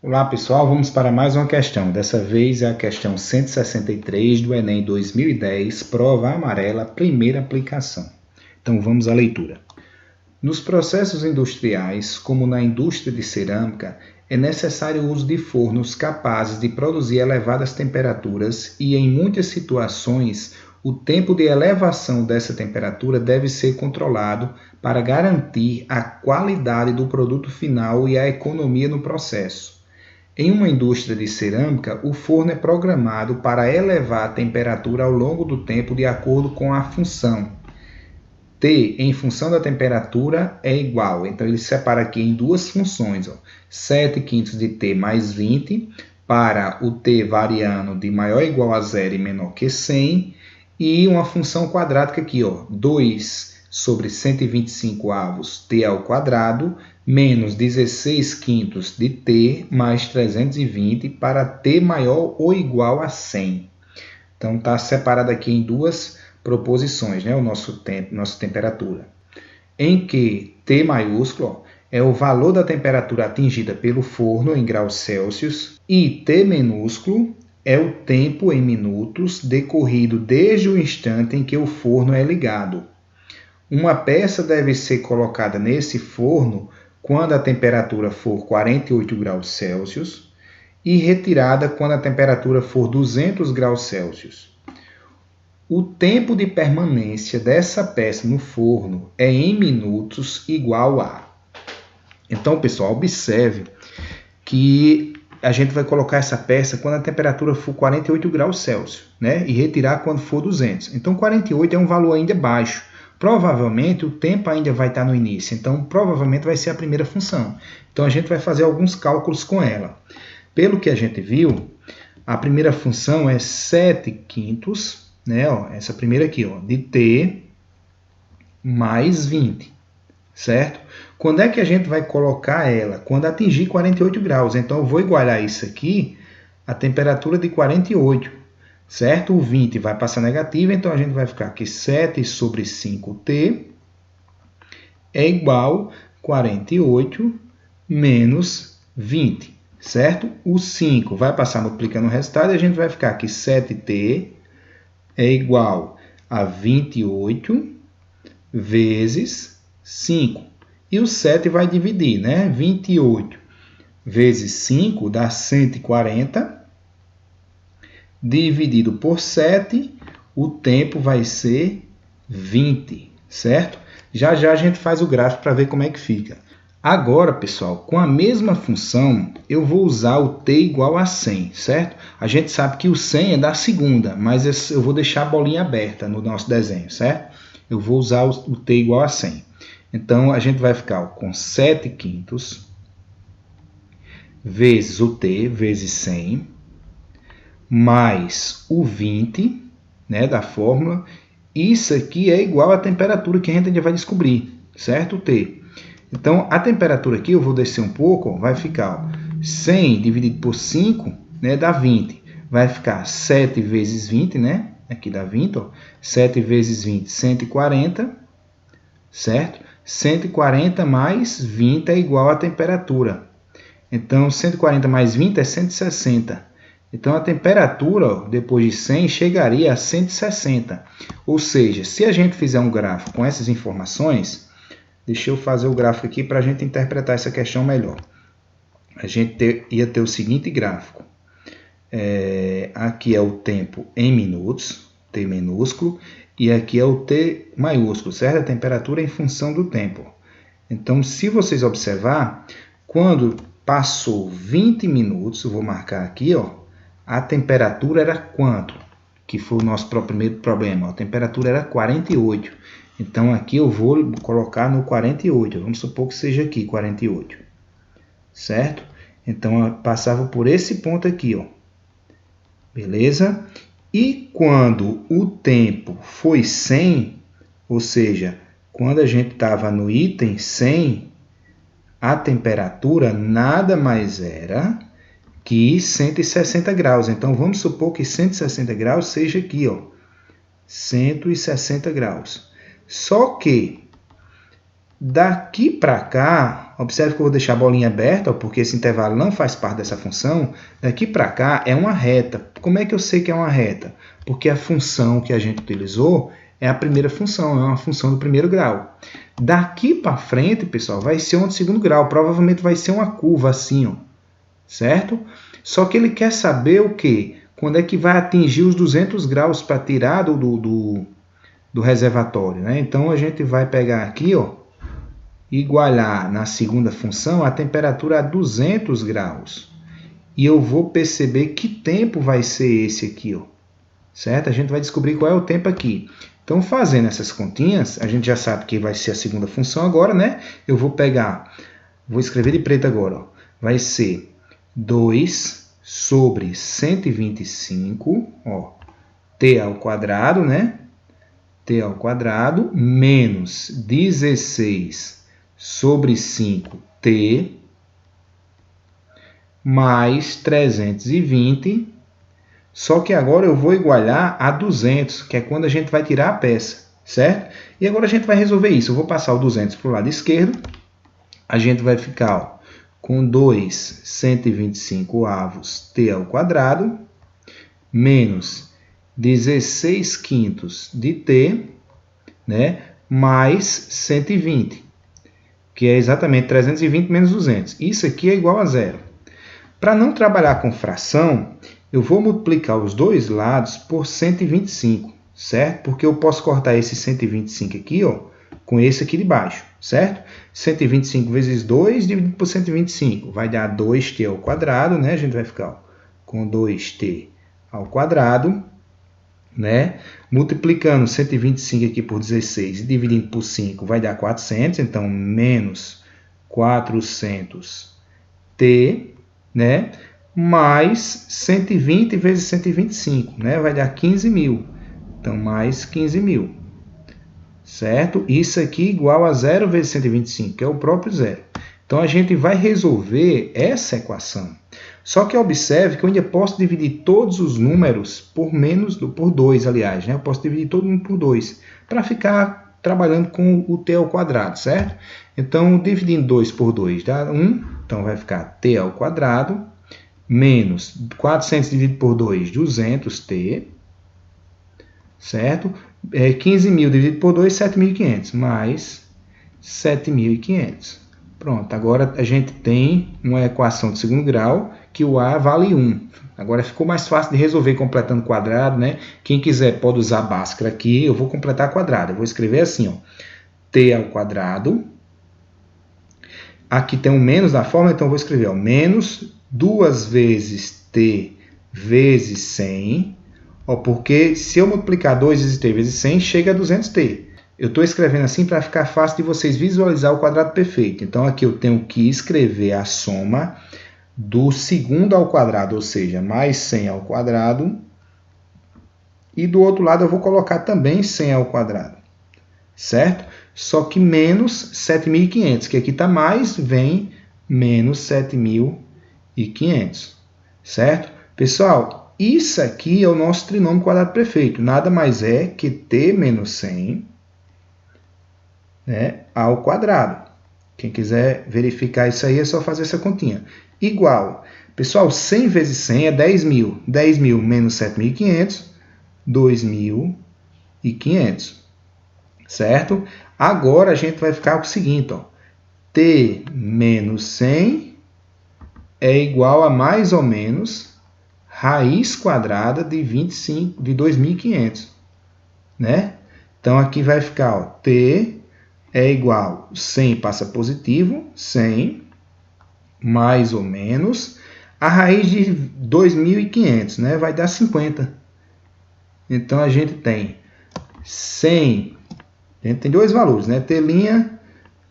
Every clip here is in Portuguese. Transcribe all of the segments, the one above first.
Olá pessoal, vamos para mais uma questão. Dessa vez é a questão 163 do Enem 2010, prova amarela, primeira aplicação. Então vamos à leitura. Nos processos industriais, como na indústria de cerâmica, é necessário o uso de fornos capazes de produzir elevadas temperaturas e, em muitas situações, o tempo de elevação dessa temperatura deve ser controlado para garantir a qualidade do produto final e a economia no processo. Em uma indústria de cerâmica, o forno é programado para elevar a temperatura ao longo do tempo de acordo com a função. T, em função da temperatura, é igual. Então, ele separa aqui em duas funções. 7/5 de T mais 20, para o T variando de maior ou igual a 0 e menor que 100. E uma função quadrática aqui, 2 sobre 125 avos T ao quadrado, menos 16/5 de T mais 320 para T maior ou igual a 100. Então, está separado aqui em duas proposições, né? O nosso tempo, nossa temperatura. Em que T maiúsculo é o valor da temperatura atingida pelo forno em graus Celsius e T minúsculo é o tempo em minutos decorrido desde o instante em que o forno é ligado. Uma peça deve ser colocada nesse forno quando a temperatura for 48 graus Celsius e retirada quando a temperatura for 200 graus Celsius. O tempo de permanência dessa peça no forno é em minutos igual a... Então, pessoal, observe que a gente vai colocar essa peça quando a temperatura for 48 graus Celsius, né? E retirar quando for 200. Então, 48 é um valor ainda baixo. Provavelmente o tempo ainda vai estar no início, então provavelmente vai ser a primeira função. Então a gente vai fazer alguns cálculos com ela. Pelo que a gente viu, a primeira função é 7/5, né? Essa primeira aqui, de T mais 20, certo? Quando é que a gente vai colocar ela? Quando atingir 48 graus. Então eu vou igualar isso aqui à temperatura de 48. Certo? O 20 vai passar negativo, então a gente vai ficar aqui 7 sobre 5T é igual a 48 menos 20, certo? O 5 vai passar multiplicando o resultado e a gente vai ficar aqui 7T é igual a 28 vezes 5. E o 7 vai dividir, né? 28 vezes 5 dá 140. Dividido por 7, o tempo vai ser 20, certo? Já já a gente faz o gráfico para ver como é que fica. Agora, pessoal, com a mesma função, eu vou usar o T igual a 100, certo? A gente sabe que o 100 é da segunda, mas eu vou deixar a bolinha aberta no nosso desenho, certo? Eu vou usar o T igual a 100. Então, a gente vai ficar com 7/5 vezes o T, vezes 100, mais o 20, né, da fórmula. Isso aqui é igual à temperatura que a gente ainda vai descobrir, certo? T. Então, a temperatura aqui, eu vou descer um pouco, vai ficar 100 dividido por 5, né, dá 20. Vai ficar 7 vezes 20, né? Aqui dá 20, 7 vezes 20, 140, certo? 140 mais 20 é igual à temperatura. Então, 140 mais 20 é 160. Então, a temperatura, depois de 100, chegaria a 160. Ou seja, se a gente fizer um gráfico com essas informações, deixa eu fazer o gráfico aqui para a gente interpretar essa questão melhor. A gente ia ter o seguinte gráfico. Aqui é o tempo em minutos, T minúsculo, e aqui é o T maiúsculo, certo? A temperatura em função do tempo. Então, se vocês observar, quando passou 20 minutos, eu vou marcar aqui, a temperatura era quanto? Que foi o nosso primeiro problema. A temperatura era 48. Então, aqui eu vou colocar no 48. Vamos supor que seja aqui, 48. Certo? Então, eu passava por esse ponto aqui, Beleza? E quando o tempo foi 100, ou seja, quando a gente estava no item 100, a temperatura nada mais era que 160 graus. Então, vamos supor que 160 graus seja aqui, 160 graus. Só que Daqui para cá, observe que eu vou deixar a bolinha aberta, porque esse intervalo não faz parte dessa função. Daqui para cá é uma reta. Como é que eu sei que é uma reta? Porque a função que a gente utilizou é a primeira função, é uma função do primeiro grau. Daqui para frente, pessoal, vai ser uma do segundo grau. Provavelmente vai ser uma curva assim, ó, certo? Só que ele quer saber o quê? Quando é que vai atingir os 200 graus para tirar do reservatório, né? Então, a gente vai pegar aqui, ó, igualar na segunda função a temperatura a 200 graus. E eu vou perceber que tempo vai ser esse aqui, ó, certo? A gente vai descobrir qual é o tempo aqui. Então, fazendo essas continhas, a gente já sabe que vai ser a segunda função agora, né? Eu vou pegar, vou escrever de preto agora, ó. Vai ser 2 sobre 125, ó, t ao quadrado, né? T ao quadrado menos 16 sobre 5t mais 320. Só que agora eu vou igualar a 200, que é quando a gente vai tirar a peça, certo? E agora a gente vai resolver isso. Eu vou passar o 200 para o lado esquerdo. A gente vai ficar, ó, com 2 125 avos t ao quadrado menos 16 quintos de t, né, mais 120, que é exatamente 320 menos 200. Isso aqui é igual a zero. Para não trabalhar com fração, eu vou multiplicar os dois lados por 125, certo? Porque eu posso cortar esse 125 aqui, ó, com esse aqui de baixo, certo? 125 vezes 2 dividido por 125 vai dar 2t ao quadrado, né? A gente vai ficar, ó, com 2t ao quadrado, né? Multiplicando 125 aqui por 16 e dividindo por 5 vai dar 400, então menos 400t, né? Mais 120 vezes 125, né? Vai dar 15.000. Então, mais 15.000. Certo? Isso aqui igual a 0 vezes 125, que é o próprio zero. Então, a gente vai resolver essa equação. Só que observe que eu ainda posso dividir todos os números por 2, aliás, né? Eu posso dividir todo mundo por 2, para ficar trabalhando com o t ao quadrado, certo? Então, dividindo 2 por 2 dá 1, então vai ficar t ao quadrado, menos 400 dividido por 2, 200t, certo? 15.000 dividido por 2, 7.500, mais 7.500. Pronto, agora a gente tem uma equação de segundo grau que o A vale 1. Agora ficou mais fácil de resolver completando quadrado, né? Quem quiser pode usar Bhaskara aqui, eu vou completar quadrado. Eu vou escrever assim, ó, t ao quadrado. Aqui tem um menos na fórmula, então eu vou escrever, ó, menos 2 vezes t vezes 100, ó, porque se eu multiplicar 2 vezes t vezes 100, chega a 200t. Eu estou escrevendo assim para ficar fácil de vocês visualizar o quadrado perfeito. Então, aqui eu tenho que escrever a soma do segundo ao quadrado, ou seja, mais 100 ao quadrado. E do outro lado eu vou colocar também 100 ao quadrado, certo? Só que menos 7.500, que aqui está mais, vem menos 7.500, certo? Pessoal, isso aqui é o nosso trinômio quadrado perfeito. Nada mais é que t menos 100, né, ao quadrado. Quem quiser verificar isso aí é só fazer essa continha. Igual, pessoal, 100 vezes 100 é 10.000. 10.000 menos 7.500, 2.500. Certo? Agora a gente vai ficar com o seguinte, ó, t menos 100 é igual a mais ou menos raiz quadrada de 2.500, né? Então aqui vai ficar, ó, t é igual, 100 passa positivo, 100 mais ou menos a raiz de 2.500, né? Vai dar 50. Então a gente tem 100, a gente tem dois valores, né? T'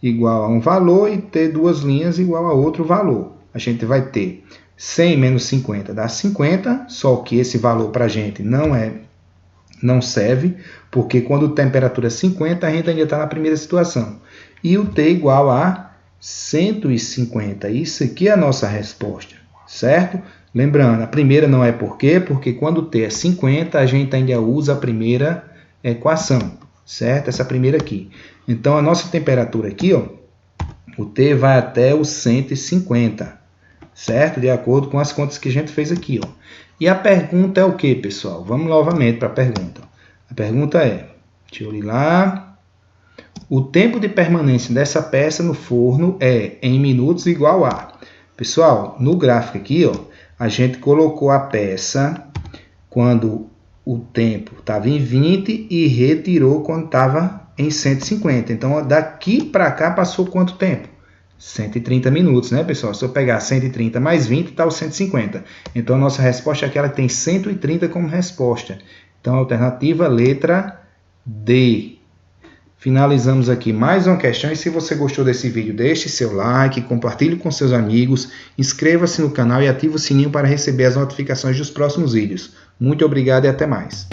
igual a um valor e T duas linhas igual a outro valor. A gente vai ter 100 menos 50 dá 50, só que esse valor para a gente não serve, porque quando a temperatura é 50, a gente ainda está na primeira situação. E o T igual a 150. Isso aqui é a nossa resposta, certo? Lembrando, a primeira não é por quê? Porque quando o T é 50, a gente ainda usa a primeira equação, certo? Essa primeira aqui. Então, a nossa temperatura aqui, ó, o T vai até os 150, certo? De acordo com as contas que a gente fez aqui, ó. E a pergunta é o que, pessoal? Vamos novamente para a pergunta. A pergunta é, deixa eu ir lá. O tempo de permanência dessa peça no forno é em minutos igual a... Pessoal, no gráfico aqui, ó, a gente colocou a peça quando o tempo estava em 20 e retirou quando estava em 150. Então, daqui para cá passou quanto tempo? 130 minutos, né, pessoal? Se eu pegar 130 mais 20, está os 150. Então, a nossa resposta é aquela que tem 130 como resposta. Então, a alternativa, letra D. Finalizamos aqui mais uma questão. E se você gostou desse vídeo, deixe seu like, compartilhe com seus amigos, inscreva-se no canal e ative o sininho para receber as notificações dos próximos vídeos. Muito obrigado e até mais.